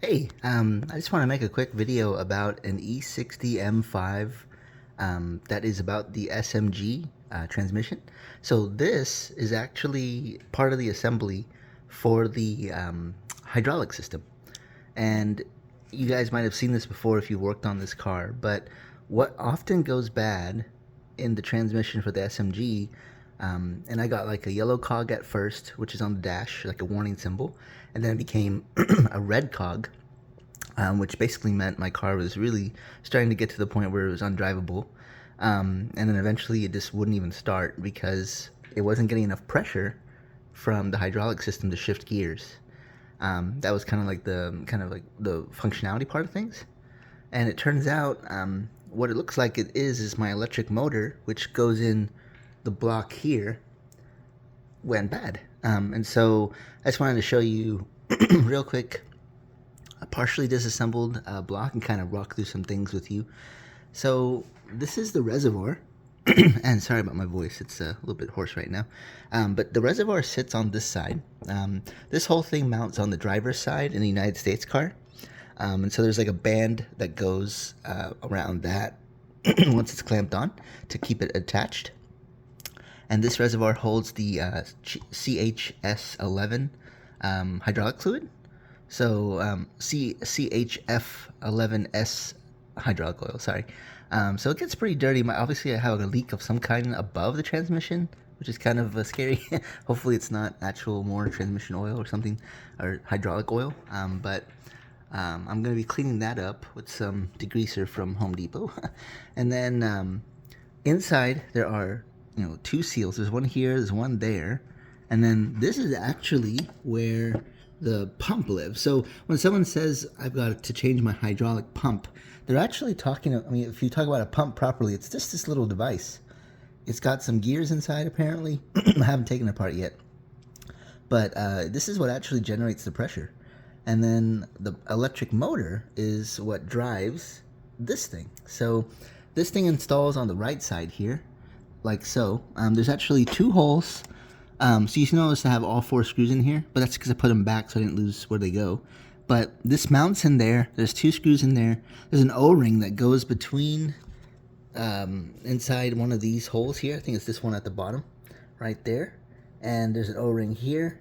Hey, I just want to make a quick video about an E60 M5 that is about the SMG transmission. So this is actually part of the assembly for the hydraulic system. And you guys might have seen this before if you worked on this car, but what often goes bad in the transmission for the SMG, and I got like a yellow cog at first, which is on the dash, like a warning symbol, and then it became a red cog, which basically meant my car was really starting to get to the point where it was undrivable. And then eventually it just wouldn't even start because it wasn't getting enough pressure from the hydraulic system to shift gears. That was kind of like the functionality part of things. And it turns out what it looks like it is my electric motor, which goes in the block here, went bad. And so I just wanted to show you real quick a partially disassembled block and kind of walk through some things with you. So this is the reservoir. And sorry about my voice, it's a little bit hoarse right now. But the reservoir sits on this side. This whole thing mounts on the driver's side in the United States car. And so there's like a band that goes around that once it's clamped on to keep it attached. And this reservoir holds the CHS11 hydraulic fluid. So CHF11S hydraulic oil, sorry. So it gets pretty dirty. Obviously I have a leak of some kind above the transmission, which is kind of scary. Hopefully it's not actual more transmission oil or something, or hydraulic oil. But I'm going to be cleaning that up with some degreaser from Home Depot. And then inside there are two seals. There's one here, there's one there, and then this is actually where the pump lives. So when someone says I've got to change my hydraulic pump, they're actually talking, if you talk about a pump properly, it's just this little device. It's got some gears inside apparently. I haven't taken it apart yet, but this is what actually generates the pressure. And then the electric motor is what drives this thing. So this thing installs on the right side here, like so. There's actually two holes. So you notice I have all four screws in here, but that's because I put them back so I didn't lose where they go. But this mounts in there. There's two screws in there. There's an O-ring that goes between inside one of these holes here. I think it's this one at the bottom right there. And there's an O-ring here.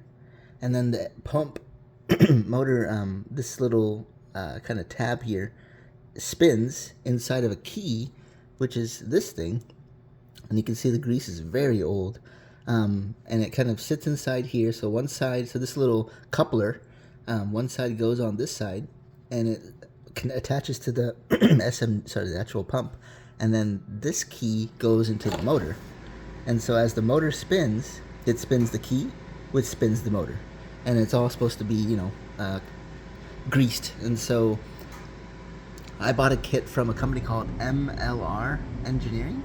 And then the pump motor, this little kind of tab here, spins inside of a key, which is this thing. And you can see the grease is very old. And it kind of sits inside here. So one side, so this little coupler, one side goes on this side, and it attaches to the the actual pump. And then this key goes into the motor. And so as the motor spins, it spins the key, which spins the motor. And it's all supposed to be, greased. And so I bought a kit from a company called MLR Engineering.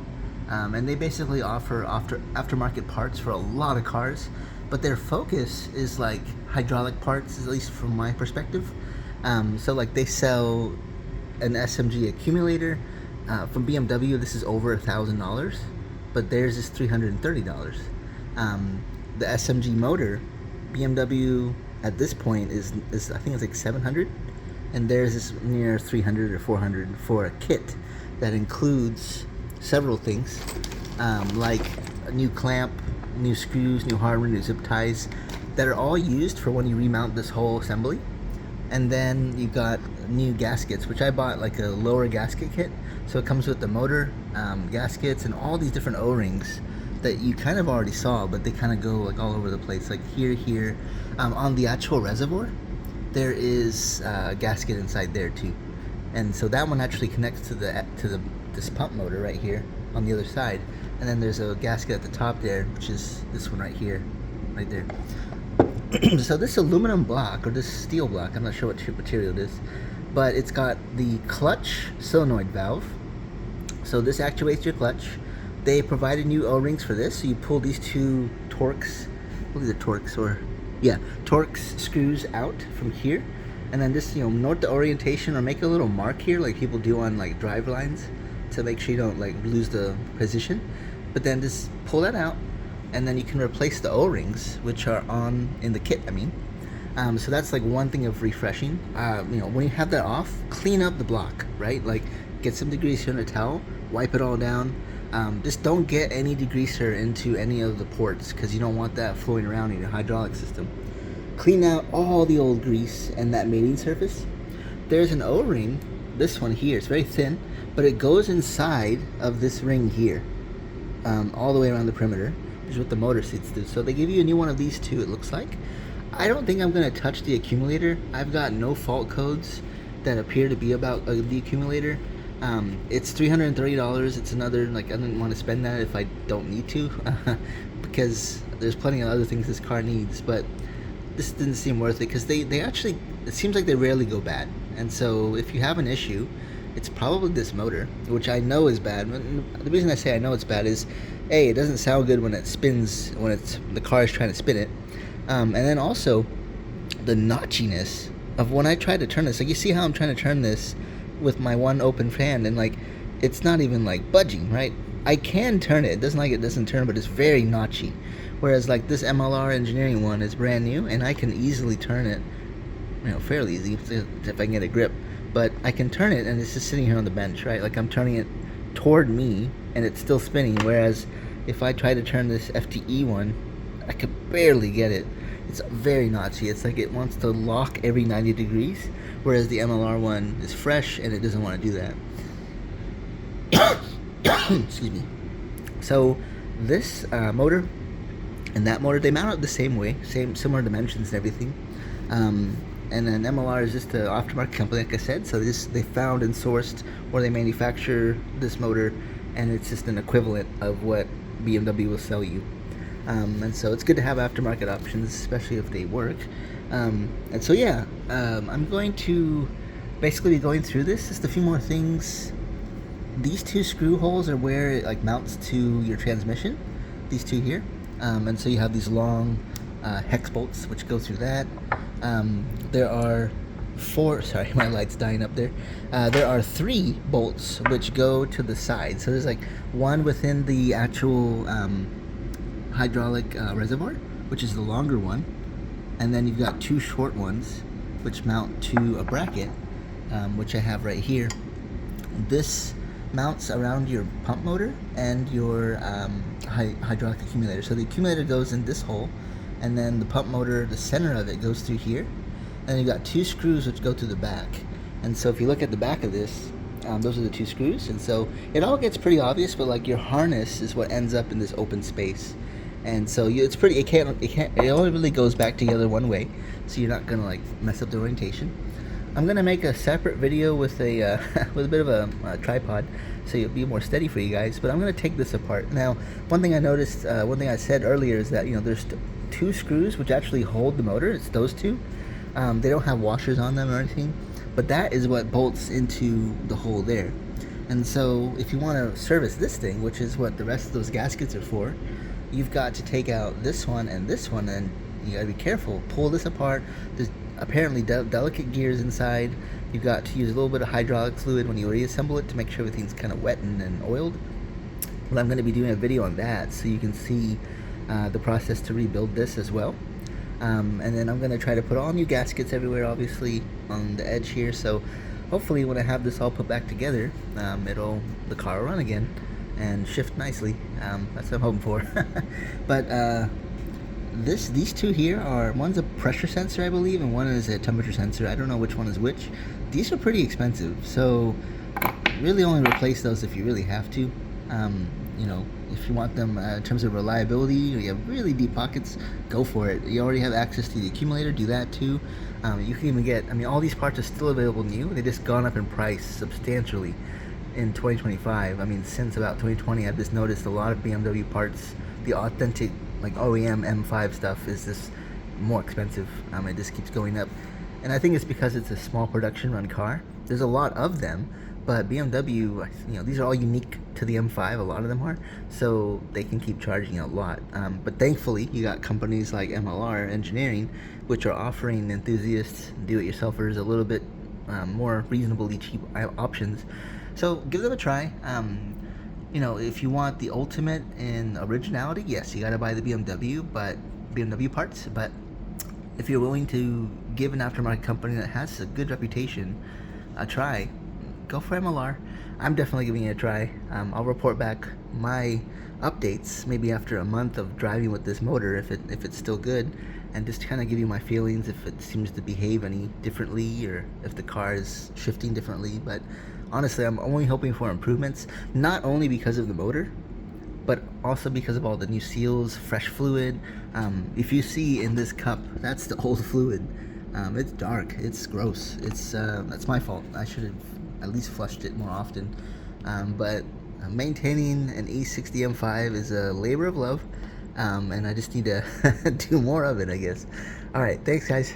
And they basically offer aftermarket parts for a lot of cars, but their focus is like hydraulic parts, at least from my perspective. So like they sell an SMG accumulator from BMW. This is over $1,000, but theirs is $330. The SMG motor, BMW at this point is I think it's like $700, and theirs is near $300 or $400 for a kit that includes several things, like a new clamp, new screws, new hardware, new zip ties, that are all used for when you remount this whole assembly. And then you got new gaskets, which I bought like a lower gasket kit, so it comes with the motor, gaskets, and all these different O-rings that you kind of already saw, but they kind of go like all over the place, like here. On the actual reservoir there is a gasket inside there too, and so that one actually connects to this pump motor right here on the other side. And then there's a gasket at the top there, which is this one right here, right there. So this aluminum block, or this steel block, I'm not sure what material it is, but it's got the clutch solenoid valve. So this actuates your clutch. They provided new O-rings for this, so you pull these two Torx, what is it, Torx screws out from here, and then just note the orientation or make a little mark here like people do on like drive lines to make sure you don't like lose the position. But then just pull that out, and then you can replace the O-rings, which are in the kit, So that's like one thing of refreshing. When you have that off, clean up the block, right? Like get some degreaser in a towel, wipe it all down. Just don't get any degreaser into any of the ports because you don't want that flowing around in your hydraulic system. Clean out all the old grease and that mating surface. There's an O-ring, this one here, it's very thin, but it goes inside of this ring here, all the way around the perimeter, which is what the motor seats do. So they give you a new one of these two, it looks like. I don't think I'm going to touch the accumulator. I've got no fault codes that appear to be about the accumulator. It's $330. It's another, like, I didn't want to spend that if I don't need to, because there's plenty of other things this car needs, but this didn't seem worth it because they actually, it seems like they rarely go bad. And so if you have an issue, it's probably this motor, which I know is bad. The reason I say I know it's bad is, A, it doesn't sound good when it spins, when the car is trying to spin it. And then also the notchiness of when I try to turn this. Like, you see how I'm trying to turn this with my one open fan, and like it's not even like budging, right? I can turn it. It doesn't like it doesn't turn, but it's very notchy. Whereas like this MLR engineering one is brand new, and I can easily turn it, fairly easy if I can get a grip. But I can turn it, and it's just sitting here on the bench, right? Like I'm turning it toward me, and it's still spinning. Whereas if I try to turn this FTE one, I could barely get it. It's very notchy. It's like it wants to lock every 90 degrees, whereas the MLR one is fresh and it doesn't want to do that. Excuse me. So this motor and that motor, they mount up the same way, similar dimensions and everything. And then MLR is just an aftermarket company, like I said. So they found and sourced, or they manufacture this motor, and it's just an equivalent of what BMW will sell you. And so it's good to have aftermarket options, especially if they work. And so yeah, I'm going to basically be going through this. Just a few more things. These two screw holes are where it like mounts to your transmission. These two here. And so you have these long hex bolts which go through that. There are four. Sorry, my light's dying up there. There are 3 bolts which go to the side. So there's like one within the actual hydraulic reservoir, which is the longer one, and then you've got 2 short ones which mount to a bracket, which I have right here. This mounts around your pump motor and your hydraulic accumulator. So the accumulator goes in this hole, and then the pump motor, the center of it, goes through here, and then you've got 2 screws which go to the back. And so if you look at the back of this, those are the 2 screws, and so it all gets pretty obvious, but like your harness is what ends up in this open space. And so it's pretty. It only really goes back together one way, so you're not gonna like mess up the orientation. I'm gonna make a separate video with a with a bit of a tripod, so it'll be more steady for you guys. But I'm gonna take this apart now. One thing I noticed, one thing I said earlier is that there's 2 screws which actually hold the motor. It's those 2. They don't have washers on them or anything, but that is what bolts into the hole there. And so if you want to service this thing, which is what the rest of those gaskets are for, you've got to take out this one, and you got to be careful. Pull this apart. There's apparently delicate gears inside. You've got to use a little bit of hydraulic fluid when you reassemble it to make sure everything's kind of wet and oiled. Well, I'm going to be doing a video on that so you can see the process to rebuild this as well. And then I'm going to try to put all new gaskets everywhere, obviously, on the edge here. So hopefully when I have this all put back together, the car will run again and shift nicely. That's what I'm hoping for. But these 2 here one's a pressure sensor, I believe, and one is a temperature sensor. I don't know which one is which. These are pretty expensive, so really only replace those if you really have to. If you want them in terms of reliability, you have really deep pockets, go for it. You already have access to the accumulator, do that too. You can even get, all these parts are still available new. They just gone up in price substantially in 2025. Since about 2020, I've just noticed a lot of BMW parts, the authentic like OEM M5 stuff, is just more expensive. It just keeps going up, and I think it's because it's a small production run car. There's a lot of them, but BMW, these are all unique to the M5. A lot of them are, so they can keep charging a lot. But thankfully, you got companies like MLR Engineering, which are offering enthusiasts, do-it-yourselfers, a little bit more reasonably cheap options. So give them a try. If you want the ultimate in originality, yes, you got to buy the BMW parts. But if you're willing to give an aftermarket company that has a good reputation a try, go for MLR. I'm definitely giving it a try. I'll report back my updates maybe after a month of driving with this motor if it's still good, and just kind of give you my feelings if it seems to behave any differently or if the car is shifting differently. But honestly, I'm only hoping for improvements, not only because of the motor, but also because of all the new seals, fresh fluid. If you see in this cup, that's the old fluid. It's dark, it's gross. That's my fault. I should have at least flushed it more often. But maintaining an E60 M5 is a labor of love, and I just need to do more of it, I guess. All right, thanks, guys.